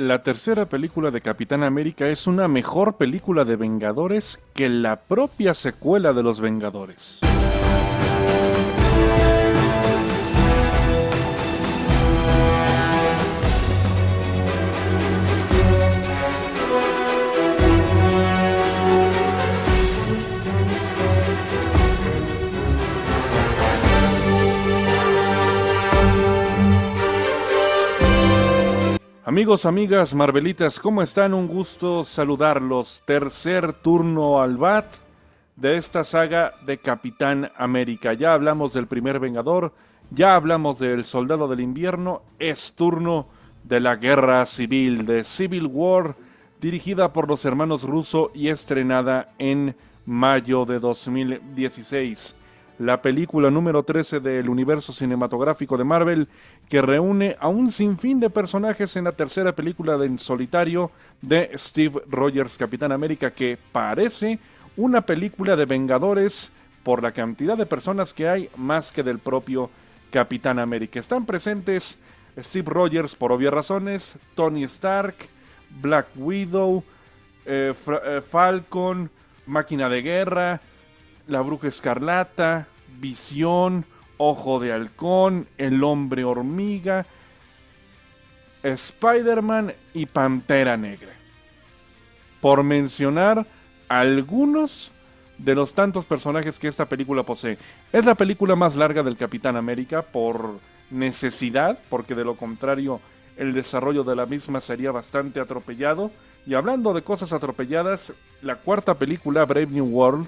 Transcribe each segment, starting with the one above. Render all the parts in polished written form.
La tercera película de Capitán América es una mejor película de Vengadores que la propia secuela de los Vengadores. Amigos, amigas, Marvelitas, ¿cómo están? Un gusto saludarlos. Tercer turno al bat de esta saga de Capitán América. Ya hablamos del primer Vengador, ya hablamos del Soldado del Invierno, es turno de la Guerra Civil, de Civil War, dirigida por los hermanos Russo y estrenada en mayo de 2016. La película número 13 del universo cinematográfico de Marvel, que reúne a un sinfín de personajes en la tercera película en solitario de Steve Rogers, Capitán América, que parece una película de Vengadores por la cantidad de personas que hay, más que del propio Capitán América. Están presentes Steve Rogers por obvias razones, Tony Stark, Black Widow, Falcon, Máquina de Guerra, la Bruja Escarlata, Visión, Ojo de Halcón, el Hombre Hormiga, Spider-Man y Pantera Negra. Por mencionar algunos de los tantos personajes que esta película posee. Es la película más larga del Capitán América por necesidad, porque de lo contrario el desarrollo de la misma sería bastante atropellado. Y hablando de cosas atropelladas, la cuarta película, Brave New World,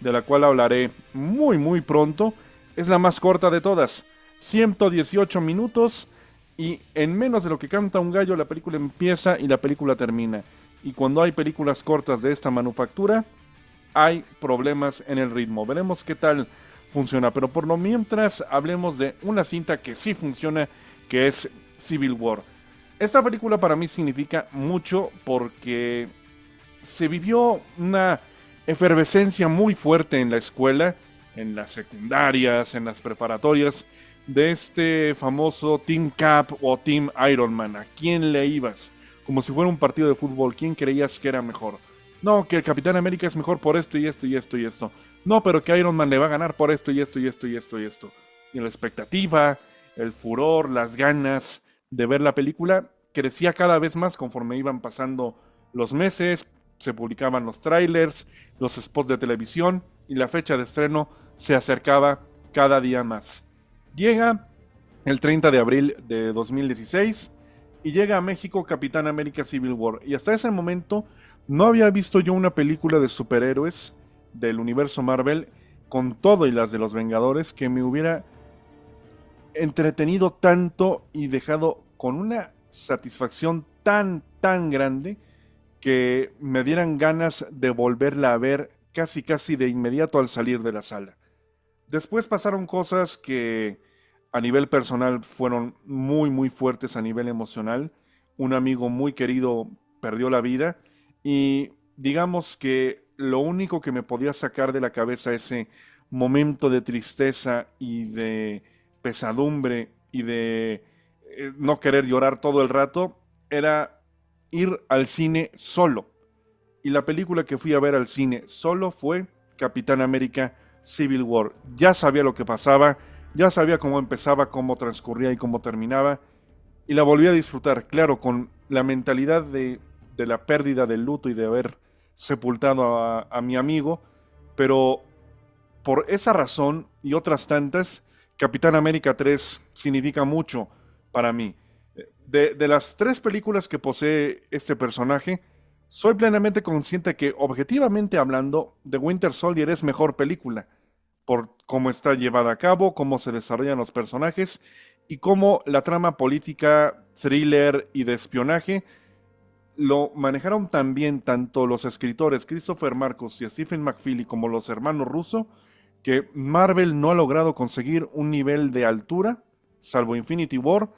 de la cual hablaré muy pronto, es la más corta de todas, 118 minutos, y en menos de lo que canta un gallo la película empieza y la película termina. Y cuando hay películas cortas de esta manufactura, hay problemas en el ritmo. Veremos qué tal funciona, pero por lo mientras hablemos de una cinta que sí funciona, que es Civil War. Esta película para mí significa mucho porque se vivió una efervescencia muy fuerte en la escuela, en las secundarias, en las preparatorias, de este famoso Team Cap o Team Iron Man. ¿A quién le ibas? Como si fuera un partido de fútbol. ¿Quién creías que era mejor? No, que el Capitán América es mejor por esto y esto y esto y esto. No, pero que Iron Man le va a ganar por esto y esto y esto y esto y esto. Y la expectativa, el furor, las ganas de ver la película crecía cada vez más conforme iban pasando los meses. Se publicaban los trailers, los spots de televisión y la fecha de estreno se acercaba cada día más. Llega el 30 de abril de 2016 y llega a México Capitán América Civil War. Y hasta ese momento no había visto yo una película de superhéroes del universo Marvel, con todo y las de los Vengadores, que me hubiera entretenido tanto y dejado con una satisfacción tan grande que me dieran ganas de volverla a ver casi de inmediato al salir de la sala. Después pasaron cosas que a nivel personal fueron muy fuertes a nivel emocional. Un amigo muy querido perdió la vida y digamos que lo único que me podía sacar de la cabeza ese momento de tristeza y de pesadumbre y de no querer llorar todo el rato era ir al cine solo. Y la película que fui a ver al cine solo fue Capitán América Civil War. Ya sabía lo que pasaba, ya sabía cómo empezaba, cómo transcurría y cómo terminaba. Y la volví a disfrutar, claro, con la mentalidad de la pérdida, del luto y de haber sepultado a mi amigo. Pero por esa razón y otras tantas, Capitán América 3 significa mucho para mí. De las tres películas que posee este personaje, soy plenamente consciente que, objetivamente hablando, The Winter Soldier es mejor película, por cómo está llevada a cabo, cómo se desarrollan los personajes y cómo la trama política, thriller y de espionaje lo manejaron tan bien tanto los escritores Christopher Marcus y Stephen McFeely como los hermanos Russo, que Marvel no ha logrado conseguir un nivel de altura, salvo Infinity War,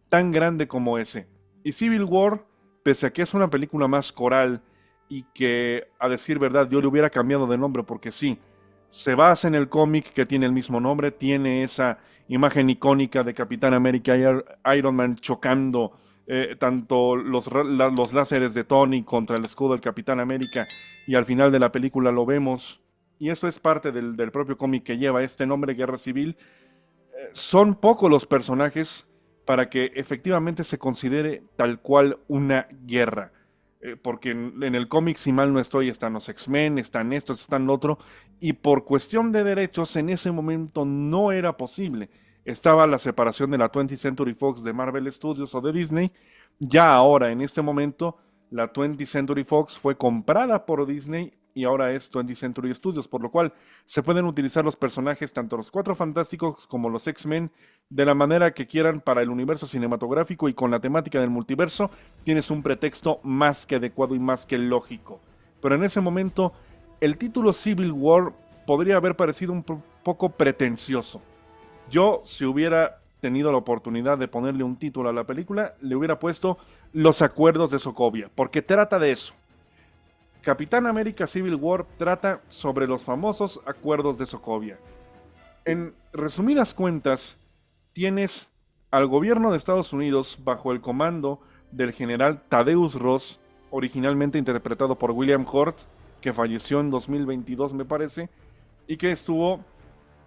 tan grande como ese. Y Civil War, pese a que es una película más coral y que, a decir verdad, yo le hubiera cambiado de nombre porque sí, se basa en el cómic que tiene el mismo nombre, tiene esa imagen icónica de Capitán América y Iron Man chocando tanto los láseres de Tony contra el escudo del Capitán América, y al final de la película lo vemos, y eso es parte del propio cómic que lleva este nombre, Guerra Civil. Son pocos los personajes para que efectivamente se considere tal cual una guerra. Porque en el cómic, si mal no estoy, están los X-Men, están estos, están lo otro, y por cuestión de derechos en ese momento no era posible. Estaba la separación de la 20th Century Fox de Marvel Studios o de Disney. Ya ahora, en este momento, la 20th Century Fox fue comprada por Disney y ahora es 20th Century Studios, por lo cual se pueden utilizar los personajes, tanto los Cuatro Fantásticos como los X-Men, de la manera que quieran para el universo cinematográfico, y con la temática del multiverso tienes un pretexto más que adecuado y más que lógico. Pero en ese momento, el título Civil War podría haber parecido un poco pretencioso. Yo, si hubiera tenido la oportunidad de ponerle un título a la película, le hubiera puesto Los Acuerdos de Sokovia, porque trata de eso. Capitán América Civil War trata sobre los famosos Acuerdos de Sokovia. En resumidas cuentas, tienes al gobierno de Estados Unidos bajo el comando del general Thaddeus Ross, originalmente interpretado por William Hurt, que falleció en 2022 me parece, y que estuvo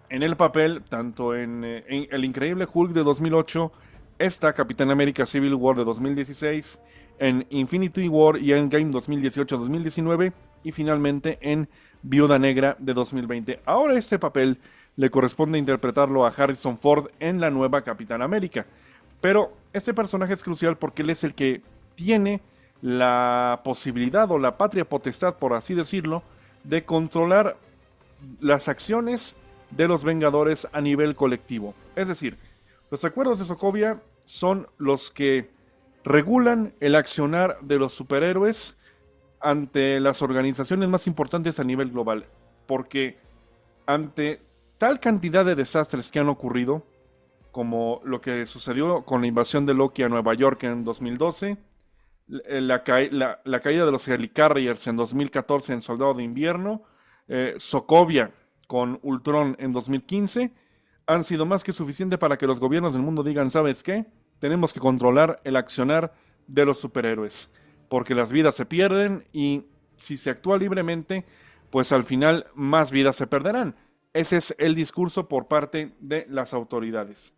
en el papel tanto en El Increíble Hulk de 2008, esta Capitán América Civil War de 2016, en Infinity War y Endgame 2018-2019, y finalmente en Viuda Negra de 2020. Ahora este papel le corresponde interpretarlo a Harrison Ford en la nueva Capitán América. Pero este personaje es crucial porque él es el que tiene la posibilidad o la patria potestad, por así decirlo, de controlar las acciones de los Vengadores a nivel colectivo. Es decir, los Acuerdos de Sokovia son los que regulan el accionar de los superhéroes ante las organizaciones más importantes a nivel global. Porque ante tal cantidad de desastres que han ocurrido, como lo que sucedió con la invasión de Loki a Nueva York en 2012, la caída de los Helicarriers en 2014 en Soldado de Invierno, Sokovia con Ultron en 2015, han sido más que suficiente para que los gobiernos del mundo digan, ¿sabes qué? Tenemos que controlar el accionar de los superhéroes, porque las vidas se pierden y si se actúa libremente, pues al final más vidas se perderán. Ese es el discurso por parte de las autoridades.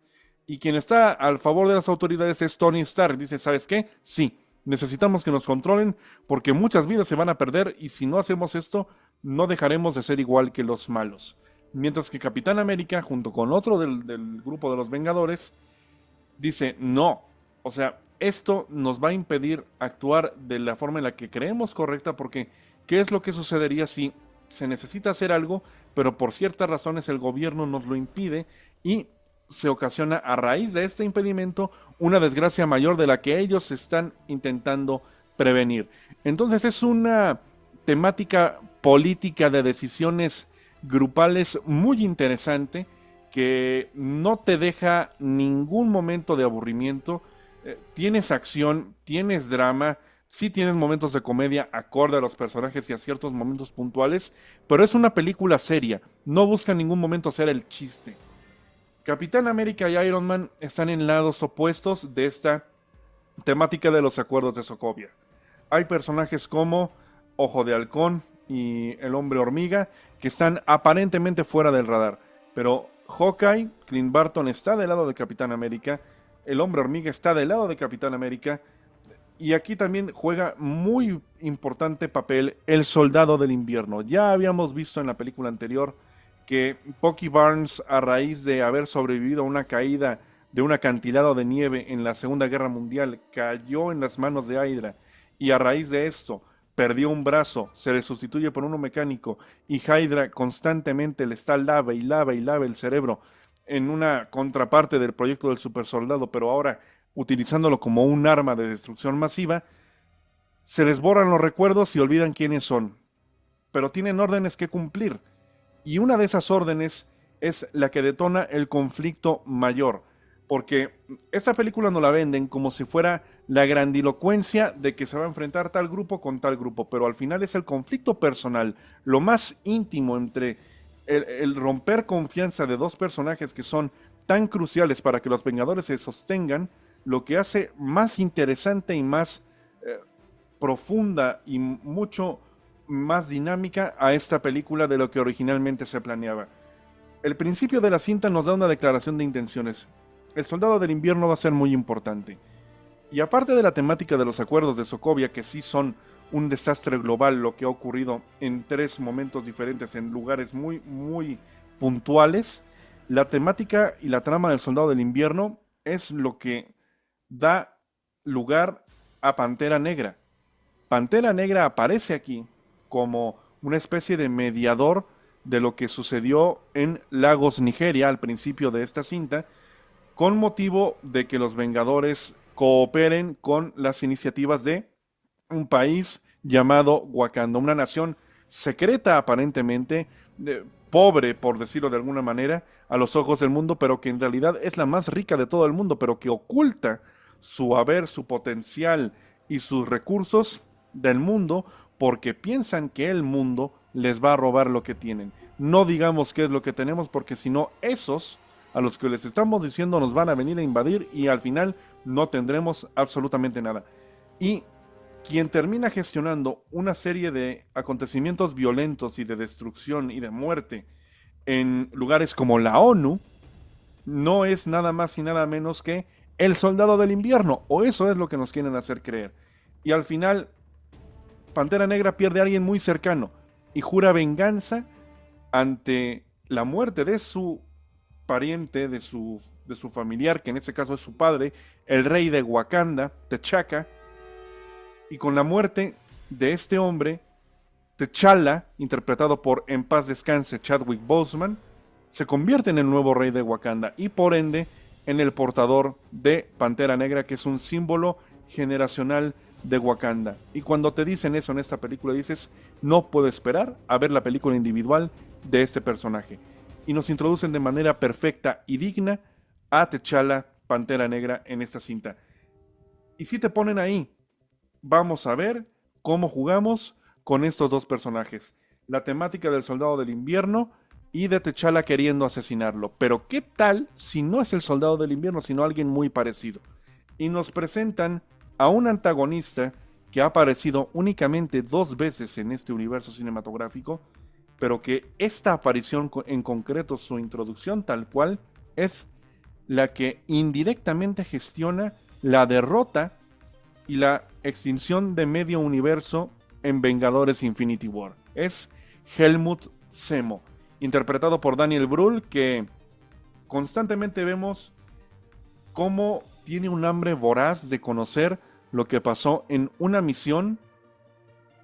Y quien está al favor de las autoridades es Tony Stark. Dice, ¿sabes qué? Sí, necesitamos que nos controlen porque muchas vidas se van a perder y si no hacemos esto, no dejaremos de ser igual que los malos. Mientras que Capitán América, junto con otro del grupo de los Vengadores, dice, no, o sea, esto nos va a impedir actuar de la forma en la que creemos correcta, porque ¿qué es lo que sucedería si se necesita hacer algo, pero por ciertas razones el gobierno nos lo impide y se ocasiona a raíz de este impedimento una desgracia mayor de la que ellos están intentando prevenir? Entonces es una temática política de decisiones grupales muy interesante que no te deja ningún momento de aburrimiento. Tienes acción, tienes drama, sí tienes momentos de comedia acorde a los personajes y a ciertos momentos puntuales, pero es una película seria, no busca en ningún momento ser el chiste. Capitán América y Iron Man están en lados opuestos de esta temática de los Acuerdos de Sokovia. Hay personajes como Ojo de Halcón y el Hombre Hormiga que están aparentemente fuera del radar, pero Hawkeye, Clint Barton está del lado de Capitán América, el Hombre Hormiga está del lado de Capitán América, y aquí también juega muy importante papel el Soldado del Invierno. Ya habíamos visto en la película anterior que Bucky Barnes, a raíz de haber sobrevivido a una caída de un acantilado de nieve en la Segunda Guerra Mundial, cayó en las manos de Hydra, y a raíz de esto perdió un brazo, se le sustituye por uno mecánico, y Hydra constantemente le está lava y lava y lava el cerebro en una contraparte del proyecto del supersoldado, pero ahora utilizándolo como un arma de destrucción masiva. Se les borran los recuerdos y olvidan quiénes son, pero tienen órdenes que cumplir, y una de esas órdenes es la que detona el conflicto mayor, porque esta película nos la venden como si fuera la grandilocuencia de que se va a enfrentar tal grupo con tal grupo, pero al final es el conflicto personal, lo más íntimo entre el romper confianza de dos personajes que son tan cruciales para que los Vengadores se sostengan, lo que hace más interesante y más profunda y mucho más dinámica a esta película de lo que originalmente se planeaba. El principio de la cinta nos da una declaración de intenciones. El Soldado del Invierno va a ser muy importante. Y aparte de la temática de los acuerdos de Sokovia, que sí son un desastre global, lo que ha ocurrido en 3 momentos diferentes, en lugares muy, muy puntuales, la temática y la trama del Soldado del Invierno es lo que da lugar a Pantera Negra. Pantera Negra aparece aquí como una especie de mediador de lo que sucedió en Lagos, Nigeria, al principio de esta cinta, con motivo de que los Vengadores cooperen con las iniciativas de un país llamado Wakanda, una nación secreta aparentemente, pobre por decirlo de alguna manera, a los ojos del mundo, pero que en realidad es la más rica de todo el mundo, pero que oculta su haber, su potencial y sus recursos del mundo porque piensan que el mundo les va a robar lo que tienen. No digamos qué es lo que tenemos porque si no esos a los que les estamos diciendo nos van a venir a invadir y al final no tendremos absolutamente nada. Y quien termina gestionando una serie de acontecimientos violentos y de destrucción y de muerte en lugares como la ONU, no es nada más y nada menos que el Soldado del Invierno, o eso es lo que nos quieren hacer creer. Y al final, Pantera Negra pierde a alguien muy cercano y jura venganza ante la muerte de su pariente, de su familiar, que en este caso es su padre, el rey de Wakanda, T'Chaka, y con la muerte de este hombre, T'Challa, interpretado por, en paz descanse, Chadwick Boseman, se convierte en el nuevo rey de Wakanda y por ende en el portador de Pantera Negra, que es un símbolo generacional de Wakanda. Y cuando te dicen eso en esta película, dices, no puedo esperar a ver la película individual de este personaje. Y nos introducen de manera perfecta y digna a T'Challa, Pantera Negra, en esta cinta. Y si te ponen ahí, vamos a ver cómo jugamos con estos dos personajes. La temática del Soldado del Invierno y de T'Challa queriendo asesinarlo. Pero ¿qué tal si no es el Soldado del Invierno, sino alguien muy parecido? Y nos presentan a un antagonista que ha aparecido únicamente 2 veces en este universo cinematográfico, pero que esta aparición en concreto, su introducción tal cual, es la que indirectamente gestiona la derrota y la extinción de medio universo en Vengadores Infinity War. Es Helmut Zemo, interpretado por Daniel Brühl, que constantemente vemos cómo tiene un hambre voraz de conocer lo que pasó en una misión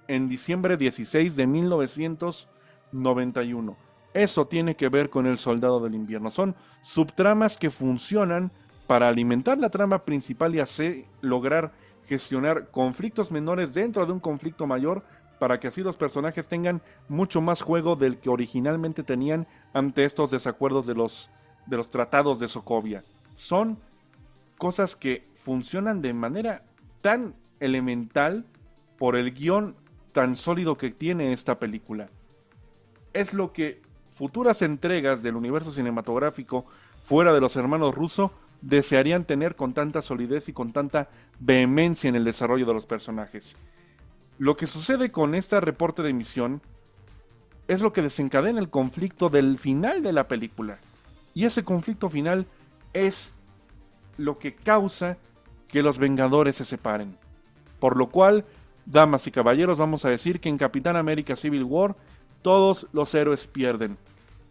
en diciembre 16 de 1991. Eso tiene que ver con el Soldado del Invierno. Son subtramas que funcionan para alimentar la trama principal y así lograr gestionar conflictos menores dentro de un conflicto mayor, para que así los personajes tengan mucho más juego del que originalmente tenían ante estos desacuerdos de los tratados de Sokovia. Son cosas que funcionan de manera tan elemental por el guión tan sólido que tiene esta película. Es lo que futuras entregas del universo cinematográfico fuera de los hermanos Russo desearían tener con tanta solidez y con tanta vehemencia en el desarrollo de los personajes. Lo que sucede con este reporte de misión es lo que desencadena el conflicto del final de la película. Y ese conflicto final es lo que causa que los Vengadores se separen. Por lo cual, damas y caballeros, vamos a decir que en Capitán América Civil War todos los héroes pierden,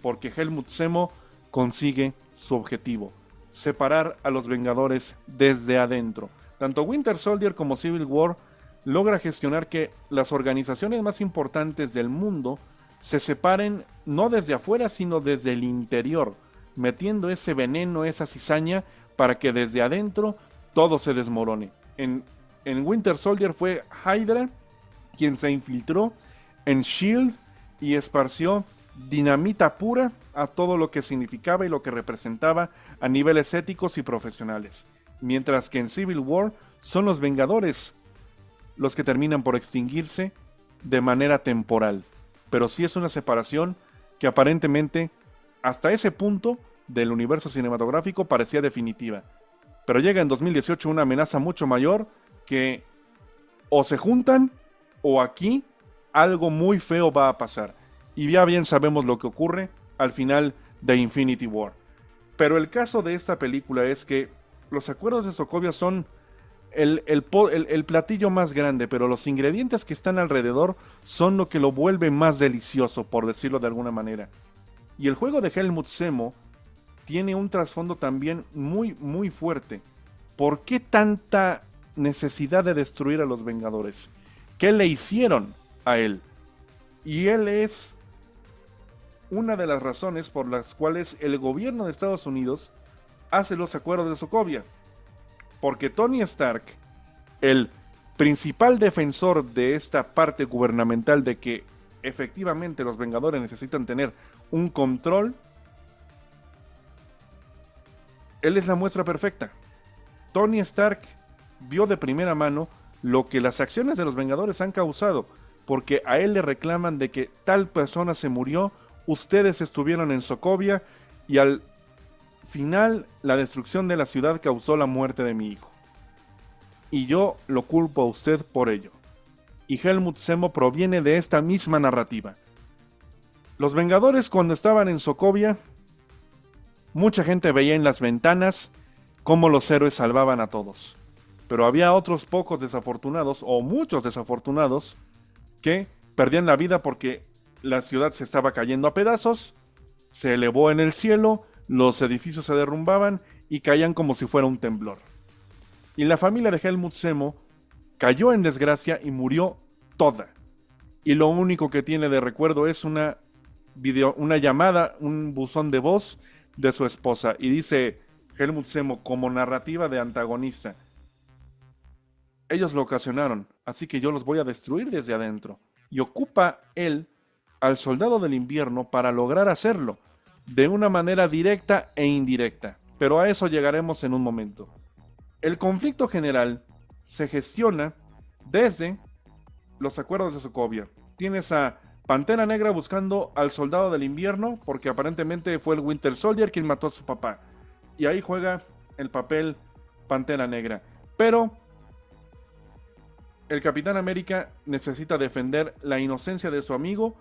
porque Helmut Zemo consigue su objetivo: separar a los Vengadores desde adentro. Tanto Winter Soldier como Civil War logra gestionar que las organizaciones más importantes del mundo se separen no desde afuera, sino desde el interior, metiendo ese veneno, esa cizaña, para que desde adentro todo se desmorone. En Winter Soldier fue Hydra quien se infiltró en S.H.I.E.L.D. y esparció dinamita pura a todo lo que significaba y lo que representaba a niveles éticos y profesionales. Mientras que en Civil War son los Vengadores los que terminan por extinguirse de manera temporal. Pero sí es una separación que aparentemente hasta ese punto del universo cinematográfico parecía definitiva. Pero llega en 2018 una amenaza mucho mayor que o se juntan o aquí algo muy feo va a pasar. Y ya bien sabemos lo que ocurre al final de Infinity War. Pero el caso de esta película es que los acuerdos de Sokovia son el platillo más grande, pero los ingredientes que están alrededor son lo que lo vuelve más delicioso, por decirlo de alguna manera. Y el juego de Helmut Zemo tiene un trasfondo también muy, muy fuerte. ¿Por qué tanta necesidad de destruir a los Vengadores? ¿Qué le hicieron a él? Y él es una de las razones por las cuales el gobierno de Estados Unidos hace los acuerdos de Sokovia. Porque Tony Stark, el principal defensor de esta parte gubernamental de que efectivamente los Vengadores necesitan tener un control, él es la muestra perfecta. Tony Stark vio de primera mano lo que las acciones de los Vengadores han causado, porque a él le reclaman de que tal persona se murió, ustedes estuvieron en Sokovia y al final la destrucción de la ciudad causó la muerte de mi hijo. Y yo lo culpo a usted por ello. Y Helmut Zemo proviene de esta misma narrativa. Los Vengadores, cuando estaban en Sokovia, mucha gente veía en las ventanas cómo los héroes salvaban a todos. Pero había otros pocos desafortunados, o muchos desafortunados, que perdían la vida porque la ciudad se estaba cayendo a pedazos, se elevó en el cielo, los edificios se derrumbaban y caían como si fuera un temblor. Y la familia de Helmut Zemo cayó en desgracia y murió toda. Y lo único que tiene de recuerdo es una llamada, un buzón de voz de su esposa. Y dice Helmut Zemo como narrativa de antagonista: ellos lo ocasionaron, así que yo los voy a destruir desde adentro. Y ocupa él al soldado del invierno para lograr hacerlo, de una manera directa e indirecta. Pero a eso llegaremos en un momento. El conflicto general se gestiona desde los acuerdos de Sokovia. Tienes a Pantera Negra buscando al soldado del invierno, porque aparentemente fue el Winter Soldier quien mató a su papá. Y ahí juega el papel Pantera Negra. Pero el Capitán América necesita defender la inocencia de su amigo,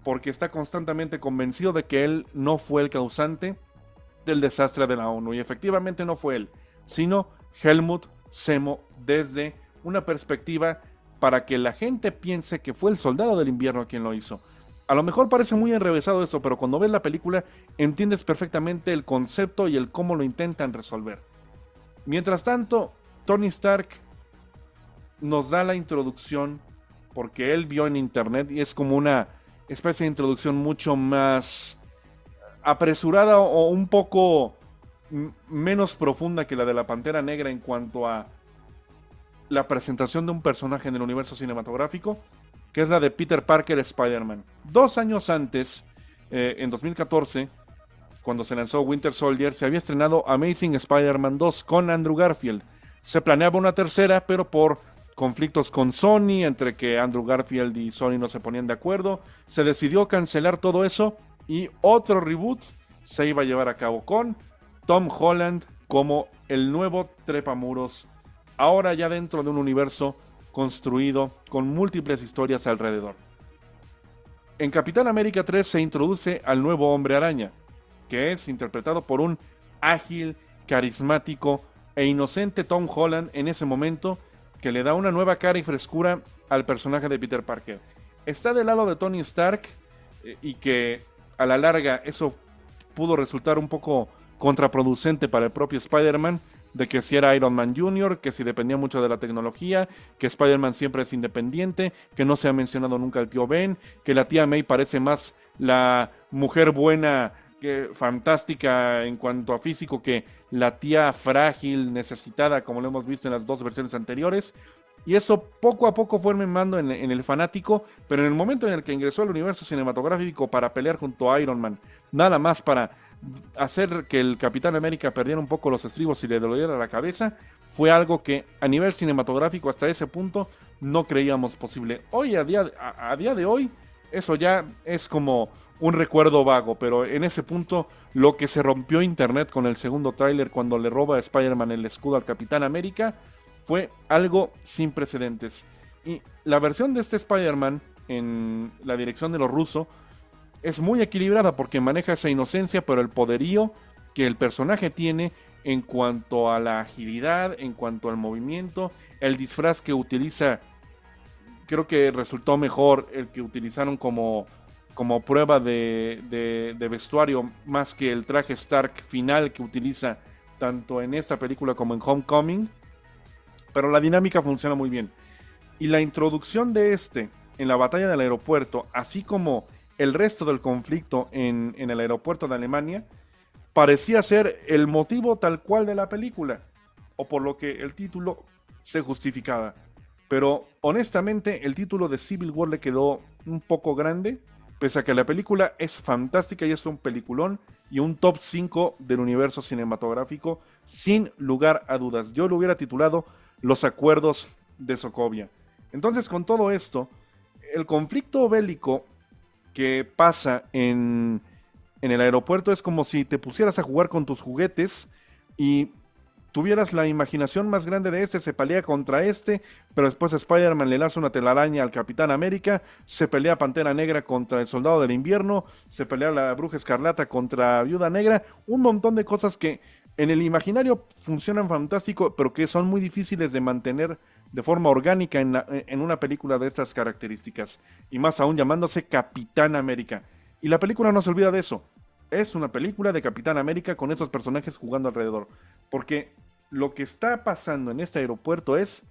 porque está constantemente convencido de que él no fue el causante del desastre de la ONU. Y efectivamente no fue él, sino Helmut Zemo, desde una perspectiva para que la gente piense que fue el soldado del invierno quien lo hizo. A lo mejor parece muy enrevesado eso, pero cuando ves la película entiendes perfectamente el concepto y el cómo lo intentan resolver. Mientras tanto, Tony Stark nos da la introducción, porque él vio en internet y es como una especie de introducción mucho más apresurada o un poco menos profunda que la de la Pantera Negra en cuanto a la presentación de un personaje en el universo cinematográfico, que es la de Peter Parker Spider-Man. 2 años antes, en 2014, cuando se lanzó Winter Soldier, se había estrenado Amazing Spider-Man 2 con Andrew Garfield. Se planeaba una tercera, pero por conflictos con Sony, entre que Andrew Garfield y Sony no se ponían de acuerdo, se decidió cancelar todo eso y otro reboot se iba a llevar a cabo con Tom Holland como el nuevo trepamuros, ahora ya dentro de un universo construido con múltiples historias alrededor. En Capitán América 3 se introduce al nuevo Hombre Araña, que es interpretado por un ágil, carismático e inocente Tom Holland en ese momento, que le da una nueva cara y frescura al personaje de Peter Parker. Está del lado de Tony Stark y que a la larga eso pudo resultar un poco contraproducente para el propio Spider-Man, de que si era Iron Man Jr., que si dependía mucho de la tecnología, que Spider-Man siempre es independiente, que no se ha mencionado nunca el tío Ben, que la tía May parece más la mujer buena, fantástica en cuanto a físico, que la tía frágil, necesitada, como lo hemos visto en las 2 versiones anteriores. Y eso poco a poco fue mermando en el fanático, pero en el momento en el que ingresó al universo cinematográfico para pelear junto a Iron Man, nada más para hacer que el Capitán América perdiera un poco los estribos y le doliera la cabeza, fue algo que a nivel cinematográfico hasta ese punto no creíamos posible. Hoy, a día de hoy, eso ya es como un recuerdo vago, pero en ese punto lo que se rompió internet con el segundo tráiler cuando le roba a Spider-Man el escudo al Capitán América fue algo sin precedentes. Y la versión de este Spider-Man en la dirección de los rusos es muy equilibrada porque maneja esa inocencia, pero el poderío que el personaje tiene en cuanto a la agilidad, en cuanto al movimiento, el disfraz que utiliza, creo que resultó mejor el que utilizaron como prueba de vestuario más que el traje Stark final que utiliza tanto en esta película como en Homecoming, pero la dinámica funciona muy bien. Y la introducción de este en la batalla del aeropuerto, así como el resto del conflicto en el aeropuerto de Alemania, parecía ser el motivo tal cual de la película, o por lo que el título se justificaba. Pero honestamente el título de Civil War le quedó un poco grande, pese a que la película es fantástica y es un peliculón y un top 5 del universo cinematográfico sin lugar a dudas. Yo lo hubiera titulado Los acuerdos de Sokovia. Entonces, con todo esto, el conflicto bélico que pasa en el aeropuerto es como si te pusieras a jugar con tus juguetes y tuvieras la imaginación más grande de este, se pelea contra este, pero después Spider-Man le lanza una telaraña al Capitán América, se pelea Pantera Negra contra el Soldado del Invierno, se pelea la Bruja Escarlata contra Viuda Negra, un montón de cosas que en el imaginario funcionan fantástico, pero que son muy difíciles de mantener de forma orgánica en una película de estas características, y más aún llamándose Capitán América. Y la película no se olvida de eso. Es una película de Capitán América con esos personajes jugando alrededor. Porque lo que está pasando en este aeropuerto es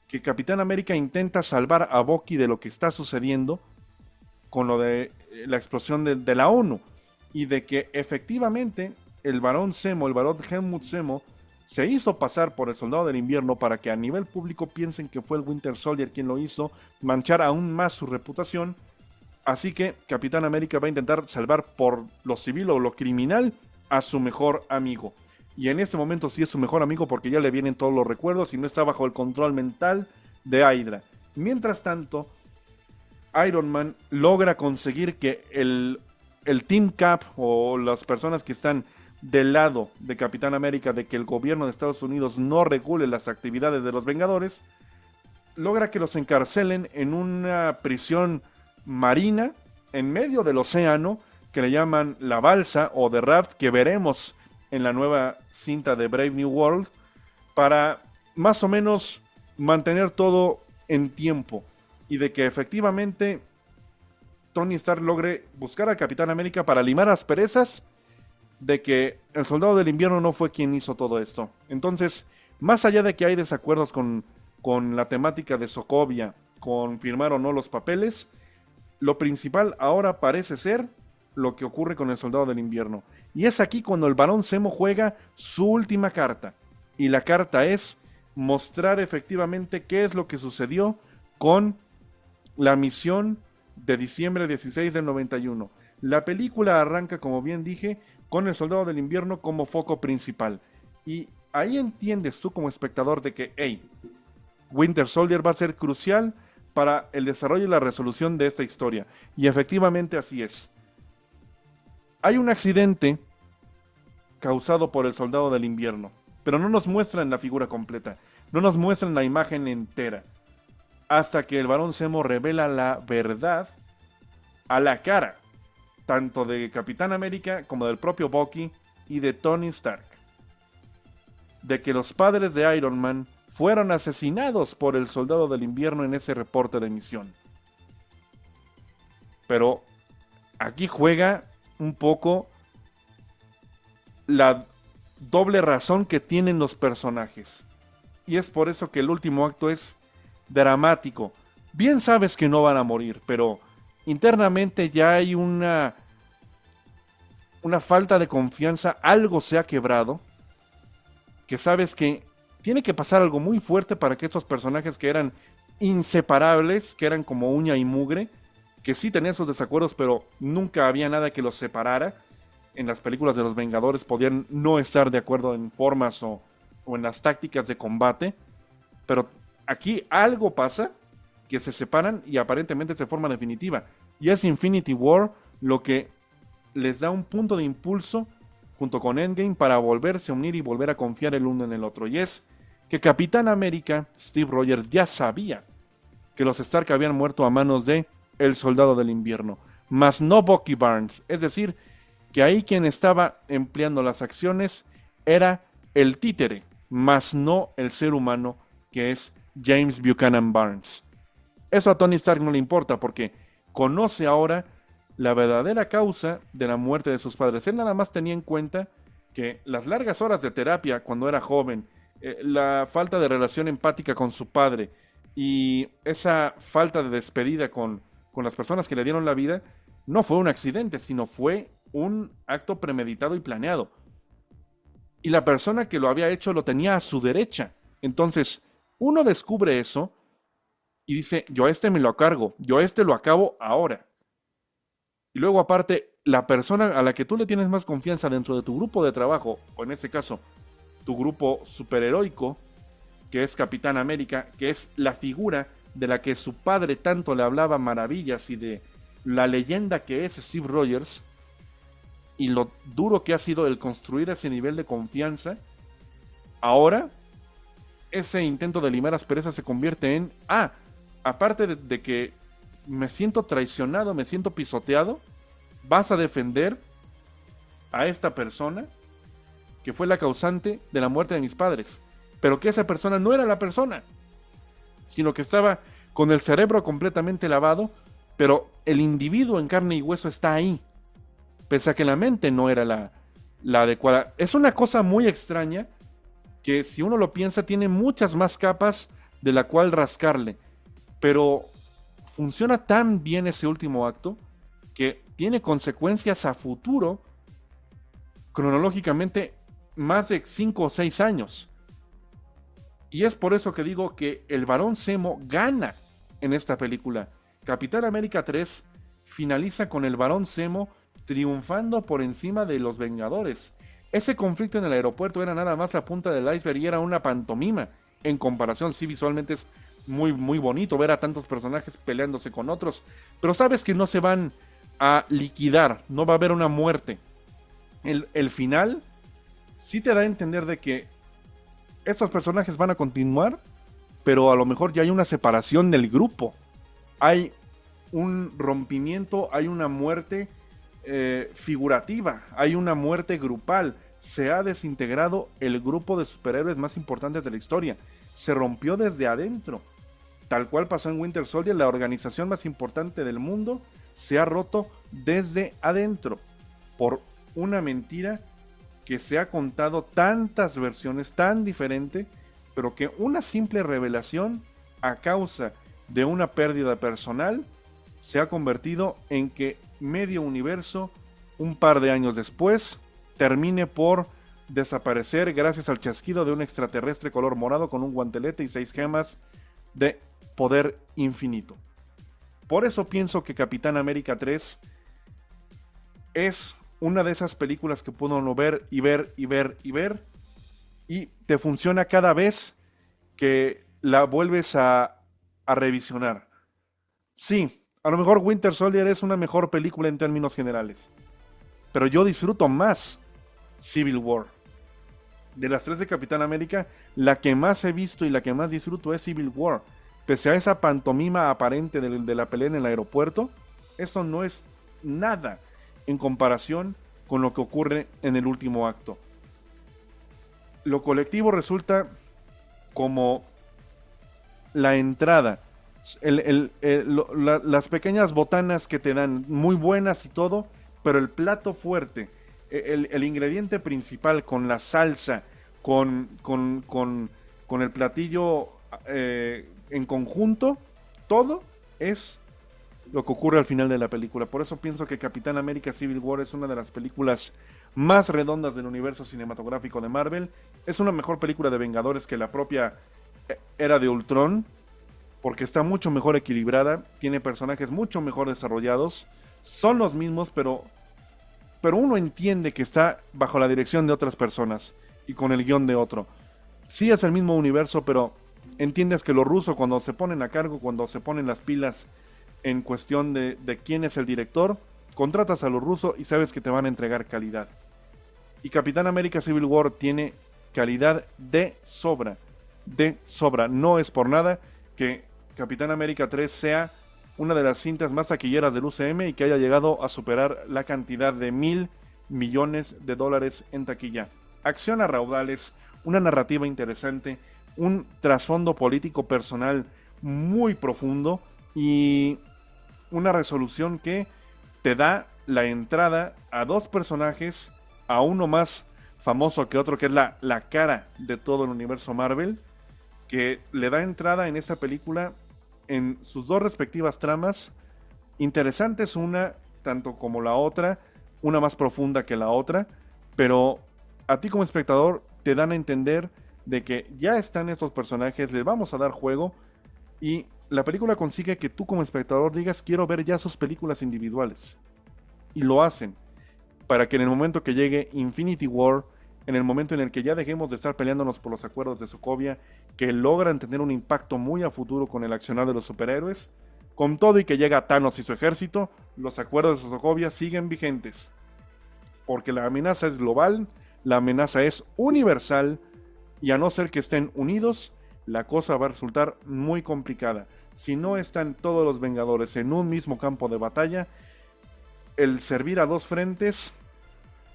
que Capitán América intenta salvar a Bucky de lo que está sucediendo con lo de la explosión de la ONU. Y de que efectivamente el varón Zemo, el varón Helmut Zemo, se hizo pasar por el Soldado del Invierno para que a nivel público piensen que fue el Winter Soldier quien lo hizo, manchar aún más su reputación. Así que Capitán América va a intentar salvar por lo civil o lo criminal a su mejor amigo. Y en este momento sí es su mejor amigo porque ya le vienen todos los recuerdos y no está bajo el control mental de Hydra. Mientras tanto, Iron Man logra conseguir que el Team Cap o las personas que están del lado de Capitán América, de que el gobierno de Estados Unidos no regule las actividades de los Vengadores, logra que los encarcelen en una prisión marina en medio del océano que le llaman la balsa o The Raft, que veremos en la nueva cinta de Brave New World, para más o menos mantener todo en tiempo y de que efectivamente Tony Stark logre buscar al Capitán América para limar asperezas de que el Soldado del Invierno no fue quien hizo todo esto. Entonces, más allá de que hay desacuerdos con la temática de Sokovia, con firmar o no los papeles, lo principal ahora parece ser lo que ocurre con el Soldado del Invierno. Y es aquí cuando el Barón Zemo juega su última carta. Y la carta es mostrar efectivamente qué es lo que sucedió con la misión de diciembre 16 del 91. La película arranca, como bien dije, con el Soldado del Invierno como foco principal. Y ahí entiendes tú como espectador de que, hey, Winter Soldier va a ser crucial para el desarrollo y la resolución de esta historia. Y efectivamente así es. Hay un accidente causado por el Soldado del Invierno, pero no nos muestran la figura completa, no nos muestran la imagen entera, hasta que el Barón Zemo revela la verdad a la cara, tanto de Capitán América como del propio Bucky y de Tony Stark, de que los padres de Iron Man fueron asesinados por el Soldado del Invierno en ese reporte de misión. Pero aquí juega un poco la doble razón que tienen los personajes. Y es por eso que el último acto es dramático. Bien sabes que no van a morir, pero internamente ya hay una falta de confianza, algo se ha quebrado, que sabes que tiene que pasar algo muy fuerte para que estos personajes que eran inseparables, que eran como uña y mugre, que sí tenían sus desacuerdos, pero nunca había nada que los separara. En las películas de los Vengadores podían no estar de acuerdo en formas o en las tácticas de combate, pero aquí algo pasa que se separan y aparentemente se forman definitiva. Y es Infinity War lo que les da un punto de impulso junto con Endgame para volverse a unir y volver a confiar el uno en el otro. Y es que Capitán América, Steve Rogers, ya sabía que los Stark habían muerto a manos de el Soldado del Invierno, mas no Bucky Barnes. Es decir, que ahí quien estaba empleando las acciones era el títere, mas no el ser humano que es James Buchanan Barnes. Eso a Tony Stark no le importa porque conoce ahora la verdadera causa de la muerte de sus padres. Él nada más tenía en cuenta que las largas horas de terapia cuando era joven, la falta de relación empática con su padre y esa falta de despedida con las personas que le dieron la vida, no fue un accidente, sino fue un acto premeditado y planeado. Y la persona que lo había hecho lo tenía a su derecha. Entonces, uno descubre eso y dice, yo a este me lo cargo, yo a este lo acabo ahora. Y luego aparte, la persona a la que tú le tienes más confianza dentro de tu grupo de trabajo, o en este caso, tu grupo superheroico, que es Capitán América, que es la figura de la que su padre tanto le hablaba maravillas y de la leyenda que es Steve Rogers, y lo duro que ha sido el construir ese nivel de confianza, ahora ese intento de limar asperezas se convierte en, aparte de que me siento traicionado, me siento pisoteado, vas a defender a esta persona que fue la causante de la muerte de mis padres, pero que esa persona no era la persona, sino que estaba con el cerebro completamente lavado, pero el individuo en carne y hueso está ahí, pese a que la mente no era la adecuada. Es una cosa muy extraña que si uno lo piensa tiene muchas más capas de la cual rascarle, pero funciona tan bien ese último acto que tiene consecuencias a futuro, cronológicamente, más de 5 o 6 años. Y es por eso que digo que el Barón Zemo gana en esta película. Capitán América 3 finaliza con el Barón Zemo triunfando por encima de los Vengadores. Ese conflicto en el aeropuerto era nada más la punta del iceberg y era una pantomima. En comparación, sí, visualmente es muy, muy bonito ver a tantos personajes peleándose con otros, pero sabes que no se van a liquidar, no va a haber una muerte. El final sí te da a entender de que estos personajes van a continuar, pero a lo mejor ya hay una separación del grupo. Hay un rompimiento, hay una muerte figurativa, hay una muerte grupal. Se ha desintegrado el grupo de superhéroes más importantes de la historia. Se rompió desde adentro. Tal cual pasó en Winter Soldier, la organización más importante del mundo se ha roto desde adentro por una mentira que se ha contado tantas versiones tan diferentes, pero que una simple revelación a causa de una pérdida personal se ha convertido en que medio universo, un par de años después, termine por desaparecer gracias al chasquido de un extraterrestre color morado con un guantelete y 6 gemas de poder infinito. Por eso pienso que Capitán América 3 es una de esas películas que puedo uno ver y ver y ver y ver, y te funciona cada vez que la vuelves a revisionar. Sí, a lo mejor Winter Soldier es una mejor película en términos generales, pero yo disfruto más Civil War. De las 3 de Capitán América, la que más he visto y la que más disfruto es Civil War. Pese a esa pantomima aparente de la pelea en el aeropuerto, eso no es nada en comparación con lo que ocurre en el último acto. Lo colectivo resulta como la entrada, las pequeñas botanas que te dan, muy buenas y todo, pero el plato fuerte, el ingrediente principal con la salsa, con el platillo en conjunto, todo es lo que ocurre al final de la película. Por eso pienso que Capitán América Civil War es una de las películas más redondas del universo cinematográfico de Marvel. Es una mejor película de Vengadores que la propia Era de Ultron, porque está mucho mejor equilibrada, tiene personajes mucho mejor desarrollados, son los mismos, pero uno entiende que está bajo la dirección de otras personas y con el guión de otro. Sí es el mismo universo, pero entiendes que los rusos cuando se ponen a cargo, cuando se ponen las pilas en cuestión de quién es el director, contratas a los rusos y sabes que te van a entregar calidad. Y Capitán América Civil War tiene calidad de sobra. De sobra. No es por nada que Capitán América 3 sea una de las cintas más taquilleras del UCM y que haya llegado a superar la cantidad de $1,000 millones en taquilla. Acción a raudales, una narrativa interesante, un trasfondo político personal muy profundo y una resolución que te da la entrada a dos personajes, a uno más famoso que otro, que es la cara de todo el universo Marvel, que le da entrada en esta película en sus dos respectivas tramas, interesantes una tanto como la otra, una más profunda que la otra, pero a ti como espectador te dan a entender de que ya están estos personajes, les vamos a dar juego y la película consigue que tú como espectador digas quiero ver ya sus películas individuales. Y lo hacen, para que en el momento que llegue Infinity War, en el momento en el que ya dejemos de estar peleándonos por los acuerdos de Sokovia, que logran tener un impacto muy a futuro con el accionar de los superhéroes, con todo y que llega Thanos y su ejército, los acuerdos de Sokovia siguen vigentes. Porque la amenaza es global, la amenaza es universal, y a no ser que estén unidos, la cosa va a resultar muy complicada. Si no están todos los Vengadores en un mismo campo de batalla, el servir a dos frentes,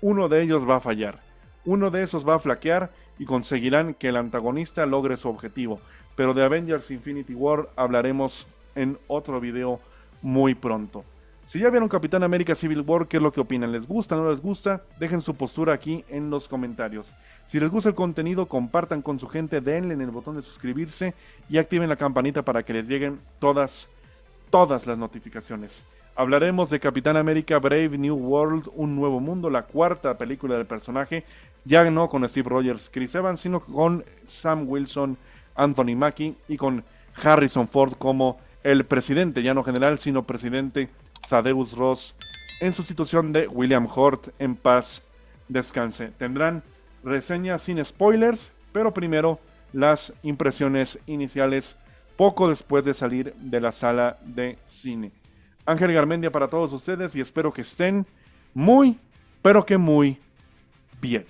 uno de ellos va a fallar. Uno de esos va a flaquear y conseguirán que el antagonista logre su objetivo. Pero de Avengers Infinity War hablaremos en otro video muy pronto. Si ya vieron Capitán América Civil War, ¿qué es lo que opinan? ¿Les gusta o no les gusta? Dejen su postura aquí en los comentarios. Si les gusta el contenido, compartan con su gente, denle en el botón de suscribirse y activen la campanita para que les lleguen todas las notificaciones. Hablaremos de Capitán América Brave New World, Un Nuevo Mundo, la cuarta película del personaje, ya no con Steve Rogers, Chris Evans, sino con Sam Wilson, Anthony Mackie y con Harrison Ford como el presidente, ya no general, sino presidente Thaddeus Ross, en sustitución de William Hurt, en paz descanse. Tendrán reseñas sin spoilers, pero primero las impresiones iniciales, poco después de salir de la sala de cine. Ángel Garmendia para todos ustedes y espero que estén muy, pero que muy bien.